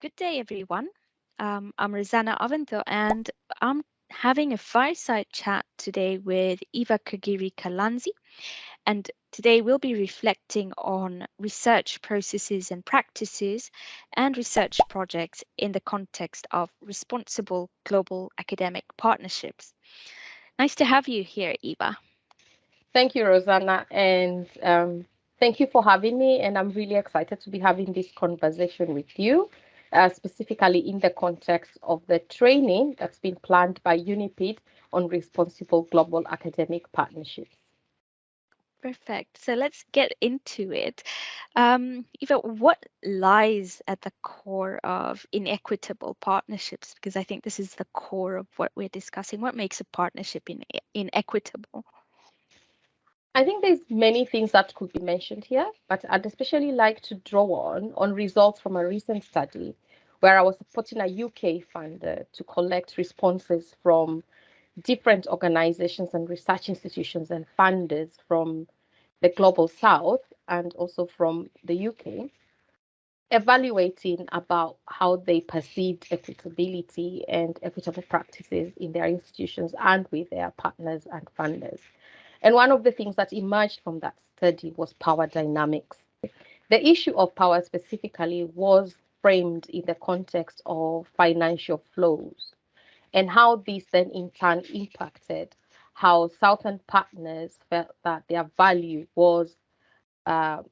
Good day, everyone. I'm Rosanna Avento, and I'm having a fireside chat today with Eva Kagiri Kalanzi. And today we'll be reflecting on research processes and practices and research projects in the context of responsible global academic partnerships. Nice to have you here, Eva. Thank you, Rosanna, and thank you for having me. And I'm really excited to be having this conversation with you, specifically in the context of the training that's been planned by UNIPID on responsible global academic partnerships. Perfect. So let's get into it. Eva, what lies at the core of inequitable partnerships? Because I think this is the core of what we're discussing. What makes a partnership inequitable? I think there's many things that could be mentioned here, but I'd especially like to draw on results from a recent study where I was supporting a UK funder to collect responses from different organizations and research institutions and funders from the global south and also from the UK, evaluating about how they perceived equitability and equitable practices in their institutions and with their partners and funders. And one of the things that emerged from that study was power dynamics. The issue of power specifically was framed in the context of financial flows and how this then in turn impacted how Southern partners felt that their value was uh,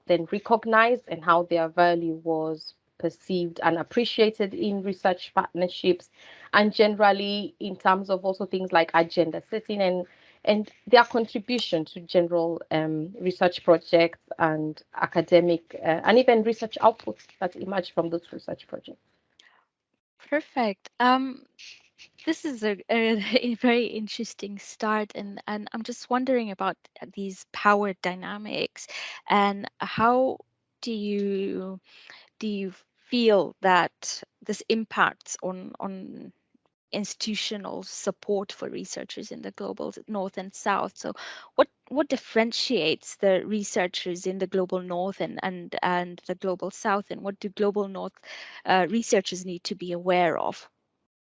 then recognized and how their value was perceived and appreciated in research partnerships, and generally in terms of also things like agenda setting and their contribution to general research projects and academic and even research outputs that emerge from those research projects. Perfect. This is a very interesting start, and I'm just wondering about these power dynamics and how do you do you feel that this impacts on institutional support for researchers in the global north and south? So what differentiates the researchers in the global north and the global south, and what do global north researchers need to be aware of?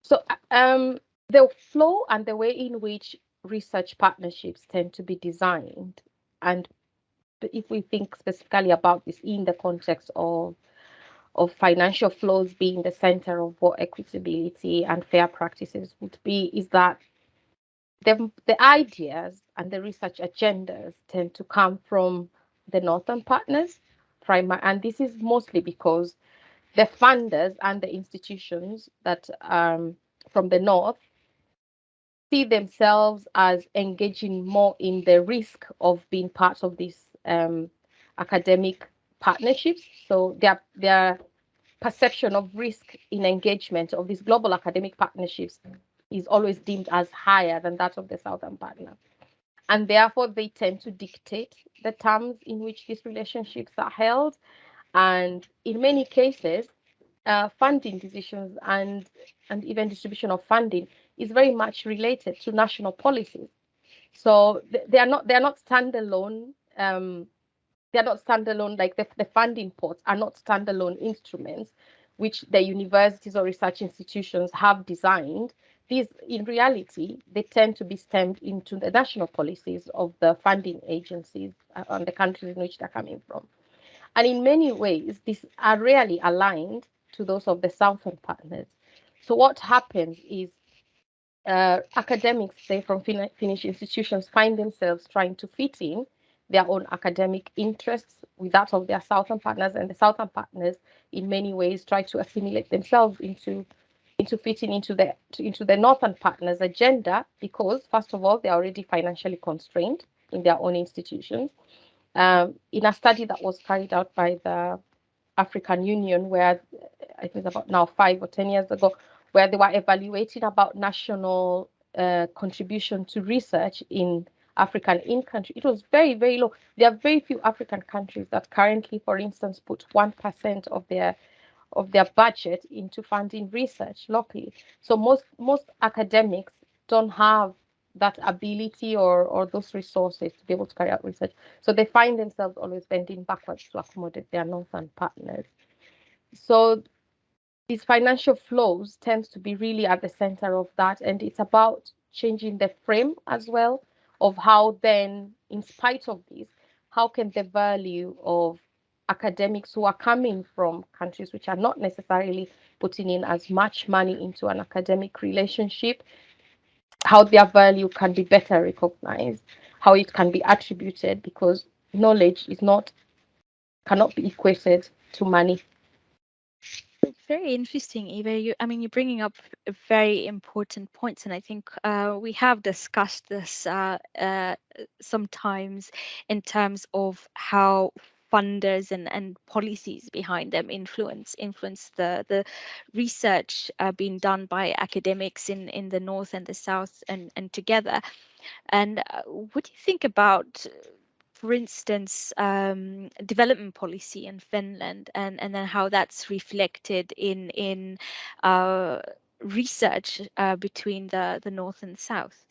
So, the flow and the way in which research partnerships tend to be designed, and if we think specifically about this in the context of financial flows being the center of what equitability and fair practices would be, is that the ideas and the research agendas tend to come from the northern partners, and this is mostly because the funders and the institutions that from the north see themselves as engaging more in the risk of being part of these academic partnerships. So their perception of risk in engagement of these global academic partnerships is always deemed as higher than that of the southern partner. And therefore, they tend to dictate the terms in which these relationships are held. And in many cases, funding decisions and even distribution of funding is very much related to national policies. So they are not standalone. They are not standalone, like the funding pots are not standalone instruments which the universities or research institutions have designed. These, in reality, they tend to be stemmed into the national policies of the funding agencies and the countries in which they're coming from. And in many ways, these are rarely aligned to those of the Southern partners. So what happens is academics, say from Finnish institutions, find themselves trying to fit in their own academic interests with that of their Southern partners, and the Southern partners, in many ways, try to assimilate themselves into fitting into the Northern partners' agenda because, first of all, they are already financially constrained in their own institutions. In a study that was carried out by the African Union, where I think about now 5 or 10 years ago, where they were evaluating about national contribution to research in African in country. It was very, very low. There are very few African countries that currently, for instance, put 1% of their budget into funding research locally. So most academics don't have that ability or those resources to be able to carry out research. So they find themselves always bending backwards to accommodate their northern partners. So these financial flows tends to be really at the center of that, and it's about changing the frame as well of how then, in spite of this, how can the value of academics who are coming from countries which are not necessarily putting in as much money into an academic relationship, how their value can be better recognized, how it can be attributed, because knowledge is not cannot be equated to money. It's very interesting, Eva. You're bringing up very important points, and I think we have discussed this sometimes in terms of how funders and policies behind them influence the research being done by academics in the north and the south and together. And what do you think about, for instance, development policy in Finland, and then how that's reflected in research between the north and south?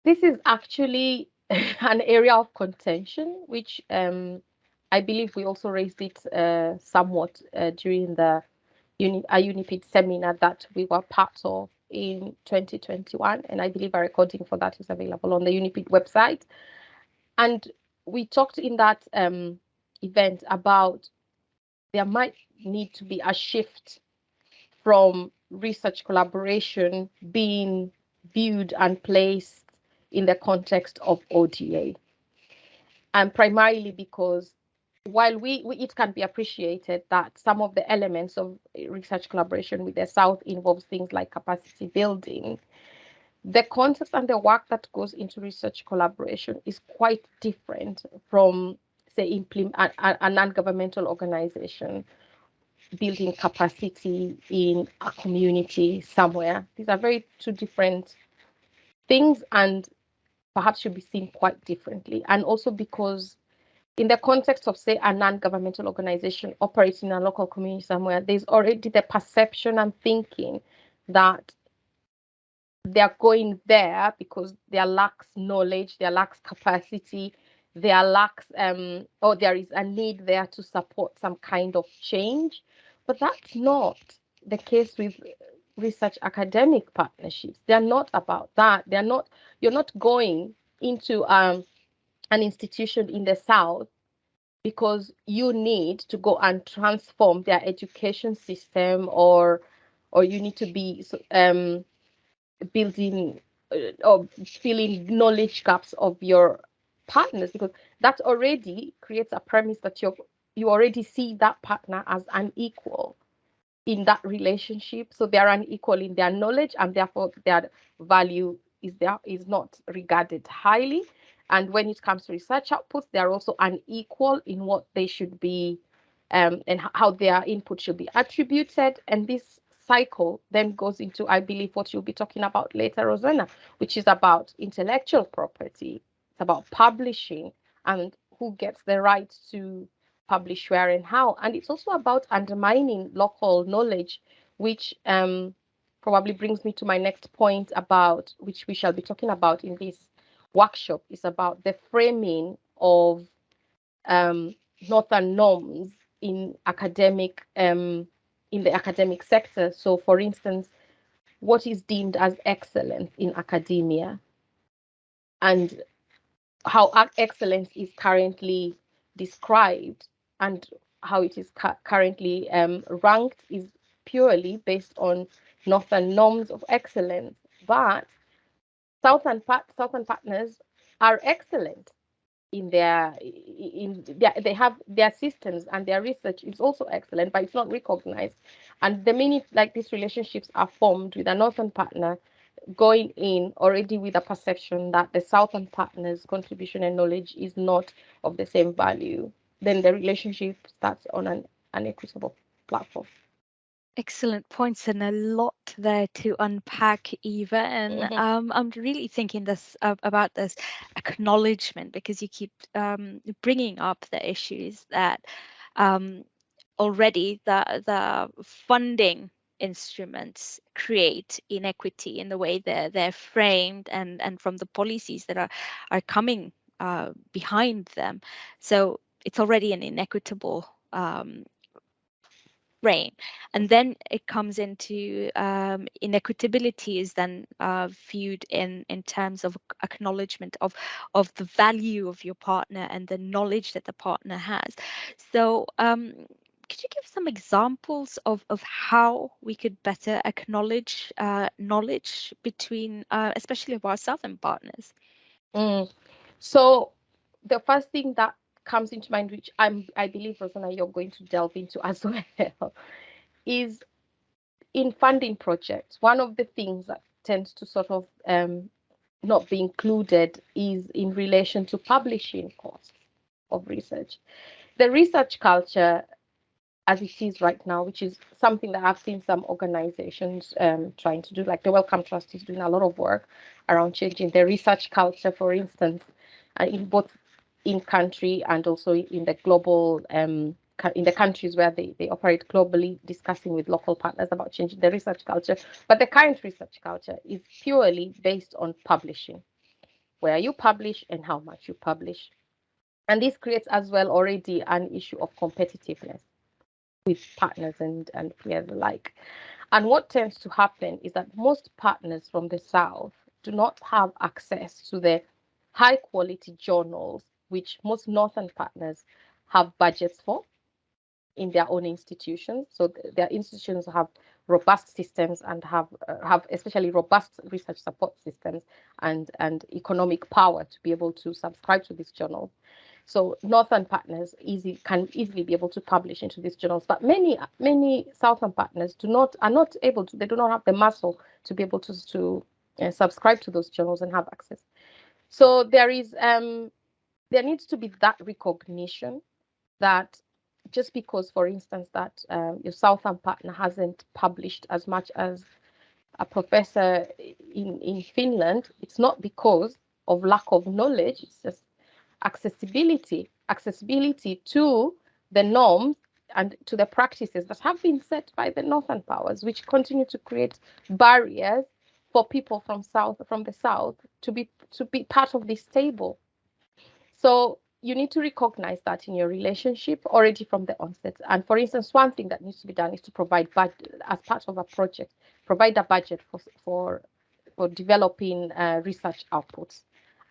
This is actually an area of contention, which I believe we also raised it somewhat during the UNIPID seminar that we were part of in 2021. And I believe a recording for that is available on the UNIPID website. And we talked in that event about there might need to be a shift from research collaboration being viewed and placed in the context of ODA. And primarily because while it can be appreciated that some of the elements of research collaboration with the South involves things like capacity building, the context and the work that goes into research collaboration is quite different from, say, a non-governmental organization building capacity in a community somewhere. These are very two different things and perhaps should be seen quite differently. And also because in the context of, say, a non-governmental organization operating in a local community somewhere, there's already the perception and thinking that they're going there because there lacks knowledge, there lacks capacity, there lacks or there is a need there to support some kind of change. But that's not the case with research academic partnerships. They're not about that. You're not going into an institution in the South because you need to go and transform their education system, or you need to be building or filling knowledge gaps of your partners, because that already creates a premise that you already see that partner as an equal in that relationship. So they are unequal in their knowledge, and therefore their value is not regarded highly. And when it comes to research outputs, they are also unequal in what they should be, and how their input should be attributed. And this cycle then goes into, I believe, what you'll be talking about later, Rosanna, which is about intellectual property. It's about publishing and who gets the right to publish where and how. And it's also about undermining local knowledge, which probably brings me to my next point, about which we shall be talking about in this workshop, is about the framing of northern norms in the academic sector. So, for instance, what is deemed as excellence in academia, and how excellence is currently described, and how it is currently ranked, is purely based on northern norms of excellence. But southern partners are excellent they have their systems, and their research is also excellent, but it's not recognized. And the minute like these relationships are formed with a northern partner, going in already with a perception that the southern partner's contribution and knowledge is not of the same value, then the relationship starts on an equitable platform. Excellent points, and a lot there to unpack, Eva. And Mhm. I'm really thinking about this acknowledgement, because you keep bringing up the issues that um, already the funding instruments create inequity in the way they're framed, and from the policies that are coming behind them. So it's already an inequitable Right. And then it comes into inequitability is then viewed in terms of acknowledgement of the value of your partner and the knowledge that the partner has. So could you give some examples of how we could better acknowledge knowledge between, especially of our southern partners? Mm. So the first thing that comes into mind, which I believe, Rosanna, you're going to delve into as well, is in funding projects. One of the things that tends to sort of not be included is in relation to publishing costs of research. The research culture as it is right now, which is something that I've seen some organizations trying to do, like the Wellcome Trust is doing a lot of work around changing the research culture, for instance, in both in country and also in the global, in the countries where they operate globally, discussing with local partners about changing the research culture. But the current research culture is purely based on publishing, where you publish and how much you publish. And this creates as well already an issue of competitiveness with partners and peers alike. And what tends to happen is that most partners from the South do not have access to the high quality journals, which most Northern partners have budgets for in their own institutions. So their institutions have robust systems and have especially robust research support systems and economic power to be able to subscribe to these journals. So northern partners can easily be able to publish into these journals, but many southern partners are not able to. They do not have the muscle to be able to subscribe to those journals and have access. So there needs to be that recognition that just because, for instance, that your southern partner hasn't published as much as a professor in Finland, it's not because of lack of knowledge. It's just accessibility to the norms and to the practices that have been set by the northern powers, which continue to create barriers for people from the south to be part of this table. So you need to recognize that in your relationship already from the onset. And for instance, one thing that needs to be done is to provide as part of a project, provide a budget for developing research outputs,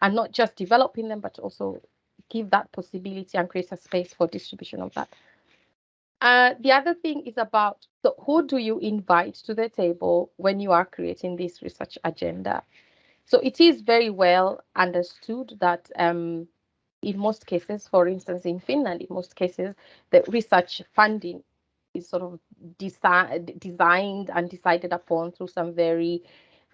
and not just developing them, but also give that possibility and create a space for distribution of that. The other thing is about, so who do you invite to the table when you are creating this research agenda? So it is very well understood that in most cases, for instance, in Finland, in most cases, the research funding is sort of designed and decided upon through some very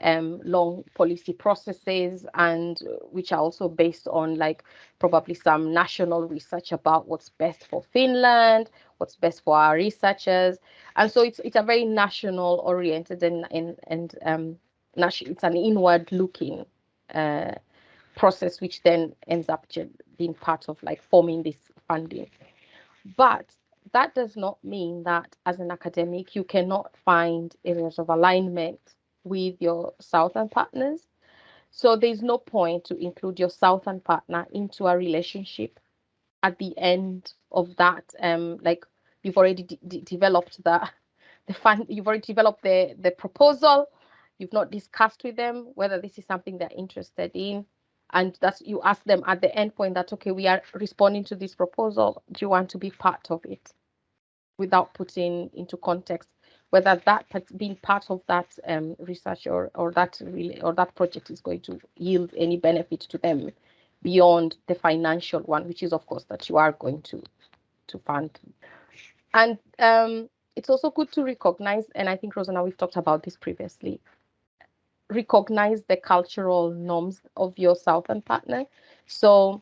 long policy processes, and which are also based on like probably some national research about what's best for Finland, what's best for our researchers, and so it's a very national oriented and it's an inward looking process, which then ends up being part of like forming this funding. But that does not mean that as an academic you cannot find areas of alignment with your southern partners. So there's no point to include your southern partner into a relationship at the end of that. Like you've already developed the fund, you've already developed the proposal, you've not discussed with them whether this is something they're interested in, and that's you ask them at the end point that, okay, we are responding to this proposal, do you want to be part of it, without putting into context whether that being part of that research or that project is going to yield any benefit to them beyond the financial one, which is of course that you are going to fund. And it's also good to recognize, and I think Rosanna, we've talked about this previously, recognize the cultural norms of your southern partner. So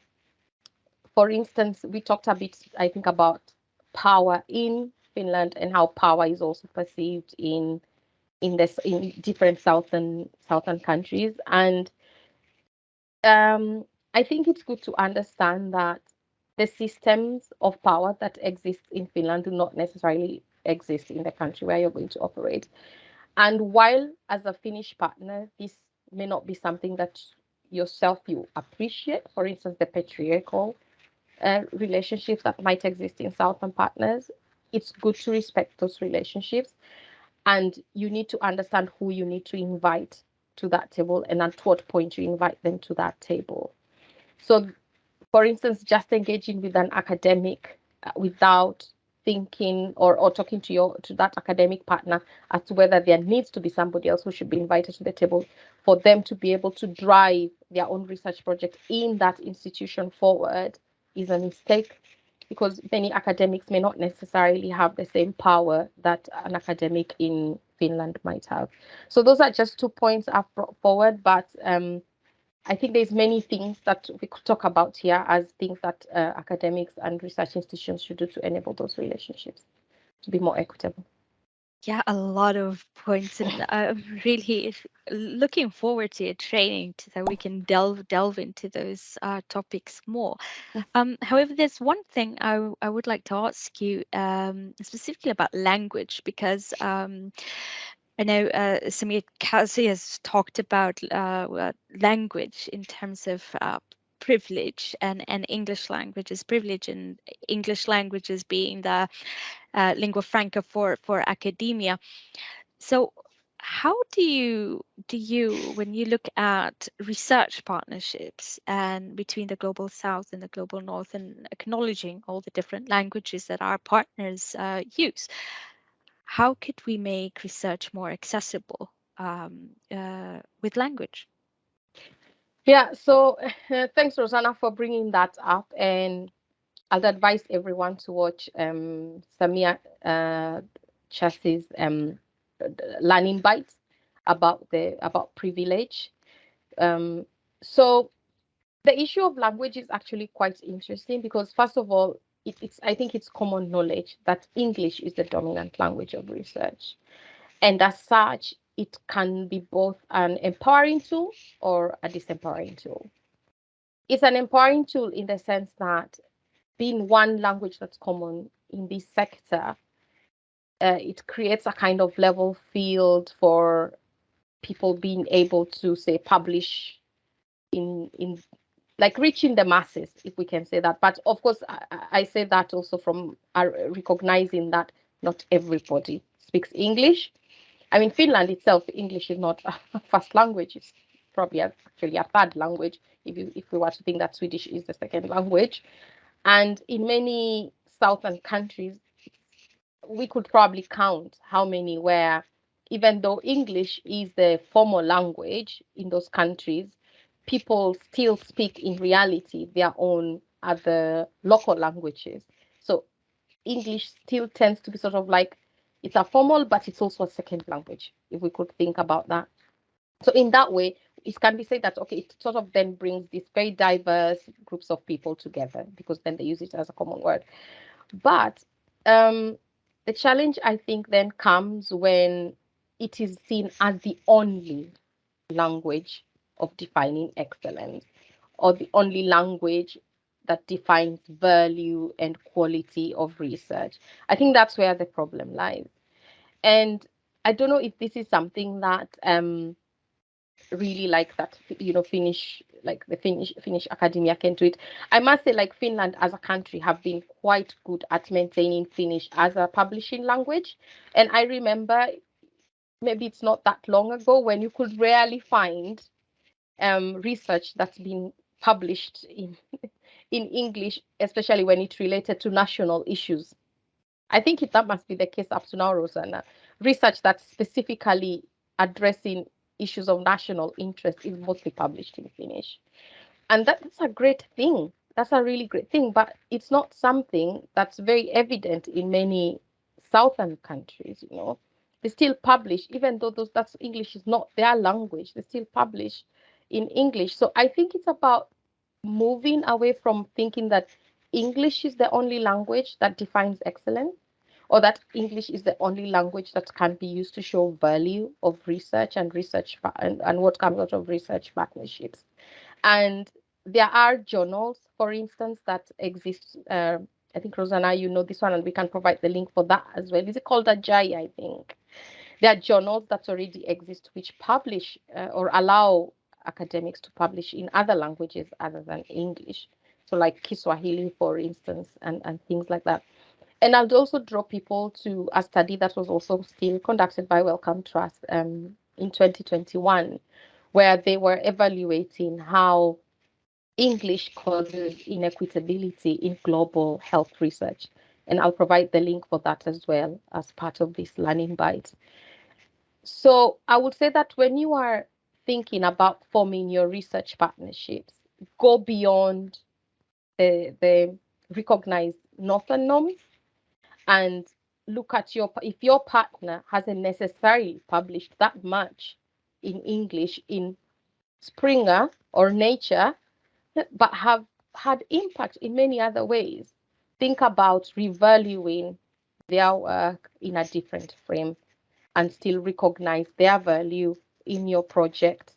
for instance, we talked a bit, I think, about power in Finland and how power is also perceived in different southern countries. And I think it's good to understand that the systems of power that exist in Finland do not necessarily exist in the country where you're going to operate. And while as a Finnish partner, this may not be something that yourself you appreciate, for instance, the patriarchal relationships that might exist in southern partners, it's good to respect those relationships, and you need to understand who you need to invite to that table and at what point you invite them to that table. So, for instance, just engaging with an academic without thinking or talking to that academic partner as to whether there needs to be somebody else who should be invited to the table for them to be able to drive their own research project in that institution forward is a mistake, because many academics may not necessarily have the same power that an academic in Finland might have. So those are just 2 points I've brought forward, but I think there's many things that we could talk about here as things that academics and research institutions should do to enable those relationships to be more equitable. Yeah, a lot of points, and I'm really looking forward to your training so we can delve into those topics more. However, there's one thing I would like to ask you specifically about language, because I know Samir Kazi has talked about language in terms of privilege, and English language is privilege, and English languages being the lingua franca for academia. So how do you when you look at research partnerships and between the global south and the global north, and acknowledging all the different languages that our partners use, how could we make research more accessible with language? Yeah, so thanks, Rosanna, for bringing that up. And I'd advise everyone to watch Samia Chass's learning bites about privilege. Um, so the issue of language is actually quite interesting because, first of all, it's I think it's common knowledge that English is the dominant language of research, and as such, it can be both an empowering tool or a disempowering tool. It's an empowering tool in the sense that being one language that's common in this sector, it creates a kind of level field for people being able to say publish in like reaching the masses, if we can say that. But of course, I say that also from recognizing that not everybody speaks English. I mean, Finland itself, English is not a first language. It's probably actually a third language if we were to think that Swedish is the second language. And in many southern countries, we could probably count how many where, even though English is the formal language in those countries, people still speak in reality their own other local languages. So English still tends to be sort of like it's a formal, but it's also a second language, if we could think about that. So in that way, it can be said that okay, it sort of then brings these very diverse groups of people together because then they use it as a common word. But the challenge, I think, then comes when it is seen as the only language of defining excellence, or the only language that defines value and quality of research. I think that's where the problem lies. And I don't know if this is something that really like that, Finnish, like the Finnish academia can do it. I must say, like, Finland as a country have been quite good at maintaining Finnish as a publishing language. And I remember, maybe it's not that long ago, when you could rarely find research that's been published in in English, especially when it related to national issues. I think that must be the case up to now, Rosanna. Research that's specifically addressing issues of national interest is mostly published in Finnish. And that's a great thing. That's a really great thing. But it's not something that's very evident in many southern countries. They still publish, even though that's English is not their language, they still publish in English. So I think it's about moving away from thinking that English is the only language that defines excellence, or that English is the only language that can be used to show value of research and and what comes out of research partnerships. And there are journals, for instance, that exist. I think, Rosanna, you know this one, and we can provide the link for that as well. Is it called Ajay, I think? There are journals that already exist which publish or allow academics to publish in other languages other than English. So like Kiswahili, for instance, and things like that. And I'll also draw people to a study that was also still conducted by Wellcome Trust in 2021, where they were evaluating how English causes inequitability in global health research. And I'll provide the link for that as well as part of this learning bite. So I would say that when you are thinking about forming your research partnerships, go beyond the recognized northern norms and look at if your partner hasn't necessarily published that much in English in Springer or Nature, but have had impact in many other ways. Think about revaluing their work in a different frame and still recognize their value in your project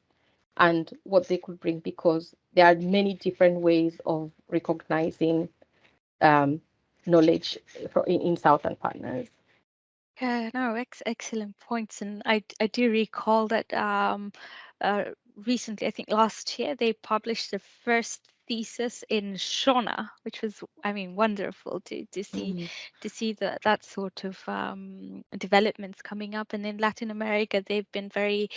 and what they could bring, because there are many different ways of recognizing um, knowledge in Southern partners. Yeah, no, excellent points. And I do recall that uh, recently, I think last year, they published the first thesis in Shona, which was, I mean, wonderful Mm. to see that sort of developments coming up. And in Latin America, they've been very,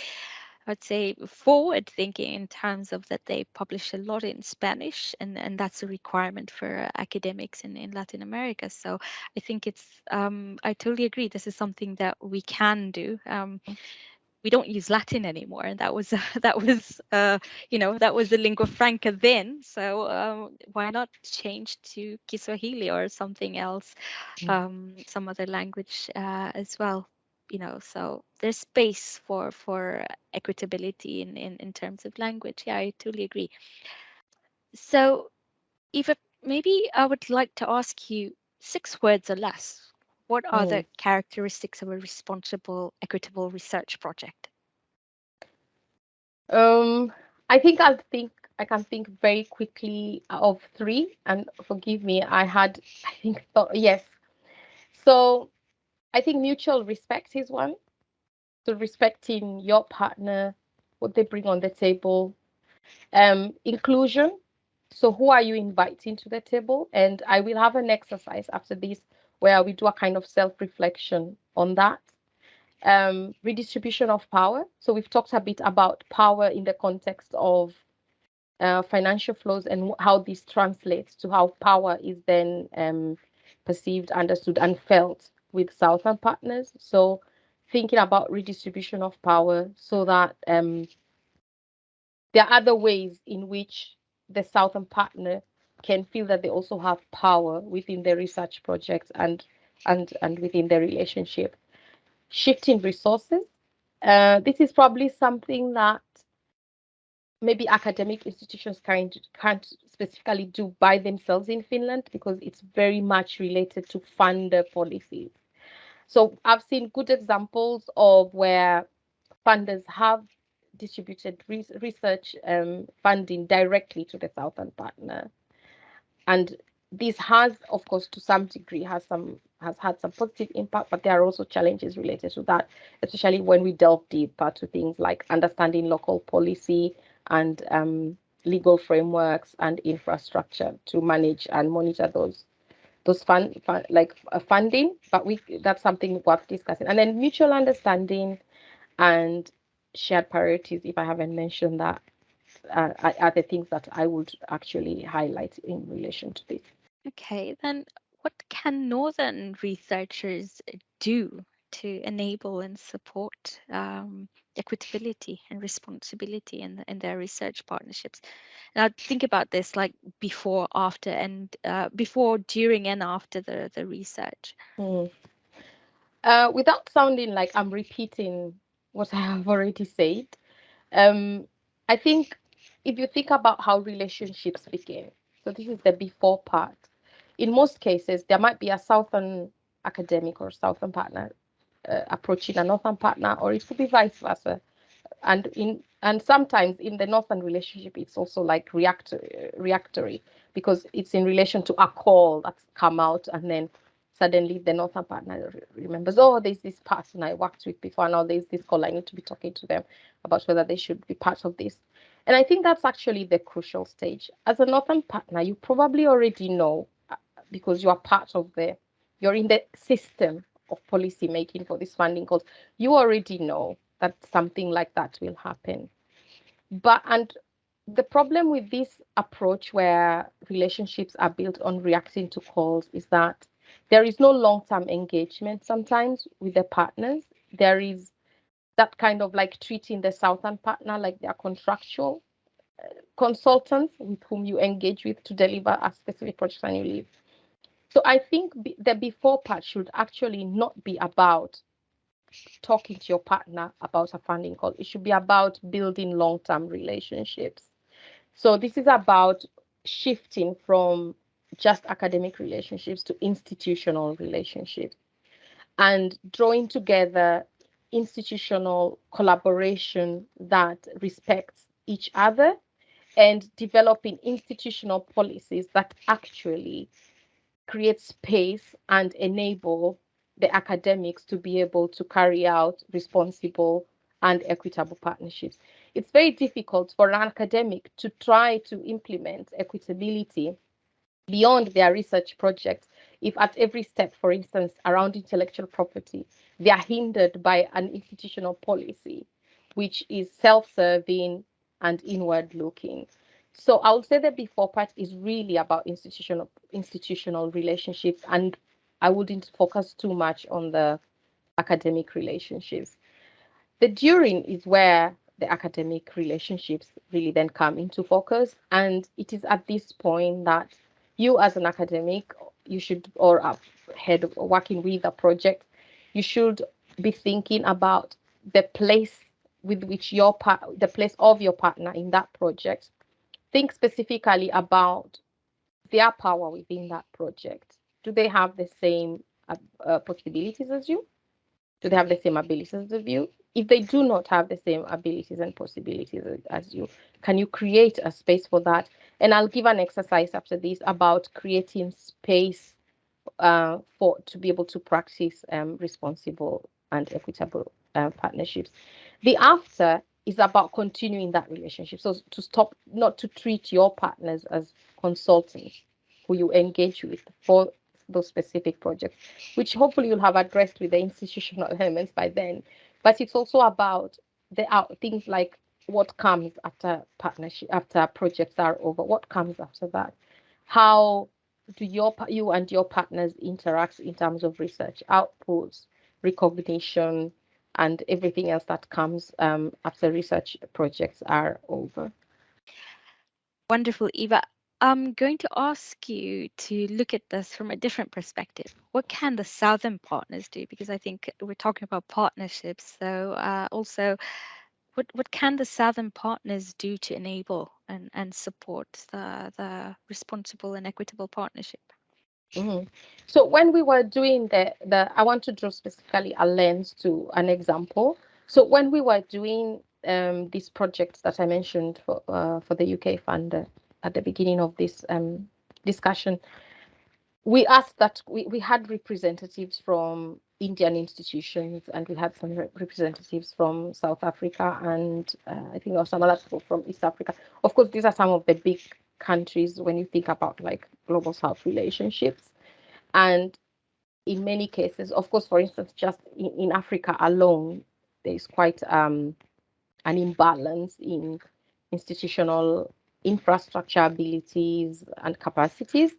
I'd say, forward thinking in terms of that they publish a lot in Spanish, and that's a requirement for academics in Latin America. So I think I totally agree. This is something that we can do. We don't use Latin anymore, and that was that was that was the lingua franca then. So why not change to Kiswahili or something else, some other language as well? So there's space for equitability in terms of language. Yeah, I totally agree. So Eva, maybe I would like to ask you, 6 words or less. What are the Mm. characteristics of a responsible, equitable research project? Um, I think I can think very quickly of three, and forgive me, I think yes. So I think mutual respect is one. So respecting your partner, what they bring on the table. Inclusion. So who are you inviting to the table? And I will have an exercise after this where we do a kind of self-reflection on that. Redistribution of power. So we've talked a bit about power in the context of financial flows and how this translates to how power is then perceived, understood, and felt with Southern partners. So thinking about redistribution of power so that there are other ways in which the Southern partner can feel that they also have power within the research projects and within the relationship. Shifting resources. This is probably something that maybe academic institutions can't specifically do by themselves in Finland, because it's very much related to funder policies. So I've seen good examples of where funders have distributed research funding directly to the Southern partner, and this has, of course, to some degree has had some positive impact, but there are also challenges related to that, especially when we delve deeper to things like understanding local policy and legal frameworks and infrastructure to manage and monitor those funding. But we that's something worth discussing. And then mutual understanding and shared priorities, if I haven't mentioned that, are the things that I would actually highlight in relation to this. Okay, then what can Northern researchers do to enable and support equitability and responsibility in their research partnerships? Now, think about this like before, after, and before, during, and after the research. Mm. Without sounding like I'm repeating what I have already said, um, I think if you think about how relationships begin, so this is the before part. In most cases, there might be a southern academic or southern partner approaching a northern partner, or it could be vice versa. And sometimes in the northern relationship, it's also like reactory, because it's in relation to a call that's come out, and then suddenly the northern partner remembers, oh, there's this person I worked with before, now there's this call, I need to be talking to them about whether they should be part of this. And I think that's actually the crucial stage. As a northern partner, you probably already know, because you are part of you're in the system of policy making for these funding calls, you already know that something like that will happen. And the problem with this approach where relationships are built on reacting to calls is that there is no long-term engagement sometimes with the partners. There is that kind of like treating the southern partner like they are contractual consultants with whom you engage with to deliver a specific project and you leave. So I think the before part should actually not be about talking to your partner about a funding call. It should be about building long-term relationships. So this is about shifting from just academic relationships to institutional relationships and drawing together institutional collaboration that respects each other and developing institutional policies that actually create space and enable the academics to be able to carry out responsible and equitable partnerships. It's very difficult for an academic to try to implement equitability beyond their research projects if at every step, for instance, around intellectual property, they are hindered by an institutional policy which is self-serving and inward looking. So I would say the before part is really about institutional relationships, and I wouldn't focus too much on the academic relationships. The during is where the academic relationships really then come into focus, and it is at this point that you as an academic, you should, or a head working with a project, you should be thinking about the place with which the place of your partner in that project. Think specifically about their power within that project. Do they have the same possibilities as you? Do they have the same abilities as you? If they do not have the same abilities and possibilities as you, can you create a space for that? And I'll give an exercise after this about creating space for to be able to practice responsible and equitable partnerships. The after is about continuing that relationship. So to stop, not to treat your partners as consultants who you engage with for those specific projects, which hopefully you'll have addressed with the institutional elements by then. But it's also about the things like what comes after partnership, after projects are over. What comes after that? How do you and your partners interact in terms of research outputs, recognition, and everything else that comes after research projects are over? Wonderful, Eva. I'm going to ask you to look at this from a different perspective. What can the Southern partners do? Because I think we're talking about partnerships. So also, what can the Southern partners do to enable and support the responsible and equitable partnership? Mm-hmm. So when we were doing I want to draw specifically a lens to an example. So when we were doing these projects that I mentioned for the UK fund at the beginning of this discussion, we asked that we had representatives from Indian institutions, and we had some representatives from South Africa, and I think there were some other people from East Africa. Of course, these are some of the big countries when you think about like global South relationships. And in many cases, of course, for instance, just in Africa alone, there is quite an imbalance in institutional infrastructure abilities and capacities.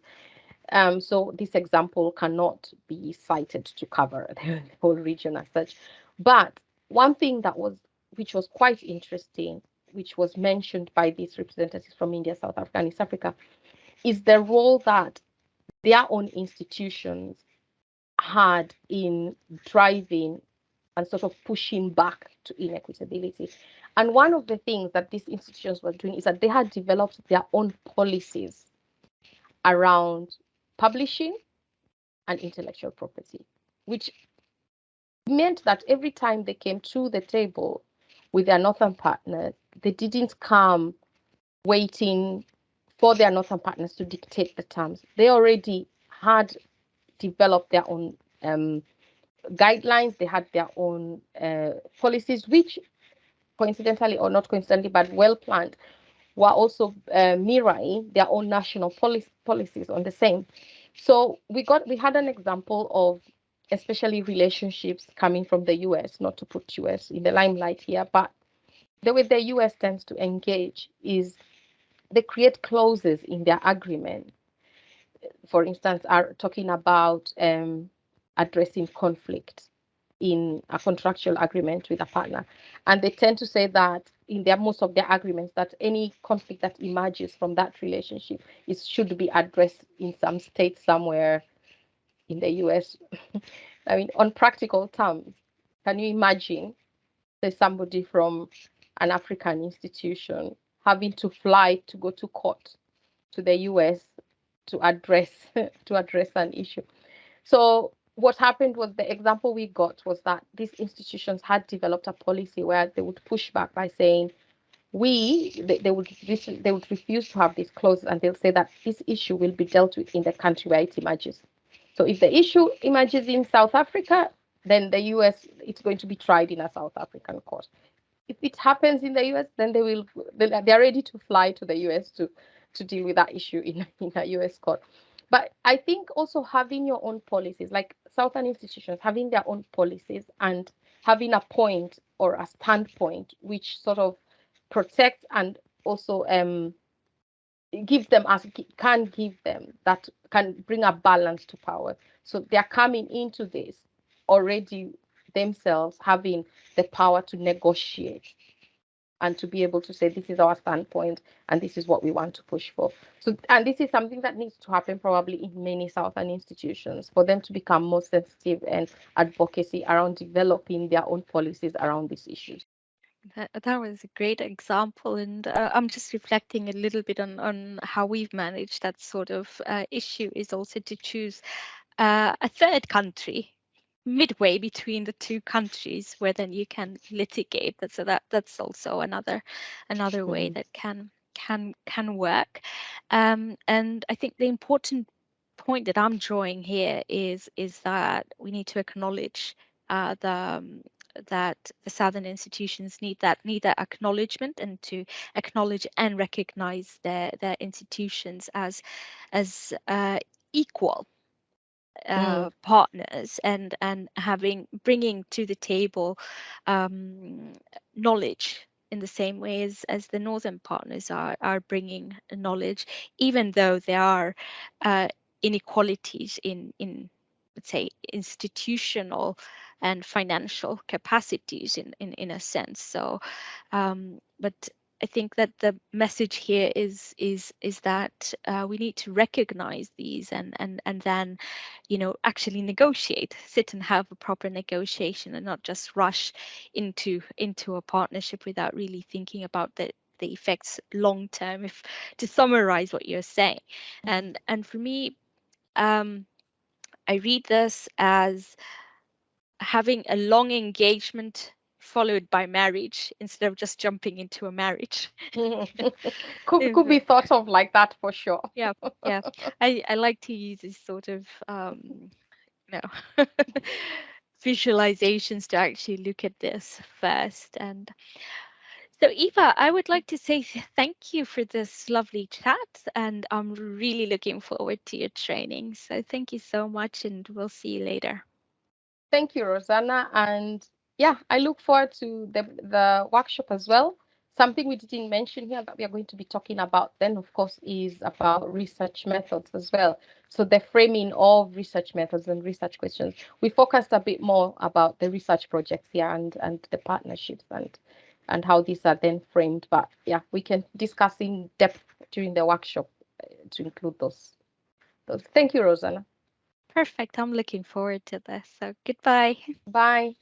So this example cannot be cited to cover the whole region as such. But one thing which was quite interesting, which was mentioned by these representatives from India, South Africa, and East Africa, is the role that their own institutions had in driving and sort of pushing back to inequitability. And one of the things that these institutions were doing is that they had developed their own policies around publishing and intellectual property, which meant that every time they came to the table with their northern partners, they didn't come waiting for their northern partners to dictate the terms. They already had developed their own guidelines, they had their own policies, which coincidentally or not coincidentally, but well planned, were also mirroring their own national policies on the same. So we had an example of especially relationships coming from the US, not to put US in the limelight here, but the way the US tends to engage is they create clauses in their agreement. For instance, are talking about addressing conflict in a contractual agreement with a partner. And they tend to say that in their most of their agreements that any conflict that emerges from that relationship is should be addressed in some state somewhere in the US. I mean, on practical terms, can you imagine there's somebody from an African institution having to fly to go to court to the US to address to address an issue? So what happened was the example we got was that these institutions had developed a policy where they would push back by saying they would refuse to have these clauses, and they'll say that this issue will be dealt with in the country where it emerges. So if the issue emerges in South Africa, then the US it's going to be tried in a South African court. If it happens in the US, then they're ready to fly to the US to deal with that issue in a US court. But I think also having your own policies, like Southern institutions having their own policies and having a point or a standpoint which sort of protects and also give them as can give them that can bring a balance to power. So they're coming into this already themselves having the power to negotiate and to be able to say this is our standpoint and this is what we want to push for. So and this is something that needs to happen probably in many southern institutions for them to become more sensitive and advocacy around developing their own policies around these issues. That was a great example, and I'm just reflecting a little bit on how we've managed that sort of issue is also to choose a third country midway between the two countries where then you can litigate that. So that's also another way Mm. that can work. And I think the important point that I'm drawing here is that we need to acknowledge the that the southern institutions need that acknowledgement, and to acknowledge and recognize their institutions as equal Mm. partners, and bringing to the table um, knowledge in the same way as the northern partners are bringing knowledge, even though there are uh, inequalities in let's say institutional and financial capacities in a sense. So but I think that the message here is that we need to recognize these, and then, actually negotiate, sit and have a proper negotiation, and not just rush into a partnership without really thinking about the effects long term. If to summarize what you're saying, and for me, um, I read this as having a long engagement followed by marriage instead of just jumping into a marriage. Could be thought of like that for sure. Yeah, yeah. I like to use these sort of you know visualizations to actually look at this first. And so, Eva, I would like to say thank you for this lovely chat, and I'm really looking forward to your training. So thank you so much, and we'll see you later. Thank you, Rosanna. And yeah, I look forward to the workshop as well. Something we didn't mention here that we are going to be talking about then, of course, is about research methods as well. So the framing of research methods and research questions. We focused a bit more about the research projects here and the partnerships and how these are then framed. But yeah, we can discuss in depth during the workshop to include those. Thank you, Rosanna. Perfect. I'm looking forward to this. So goodbye. Bye.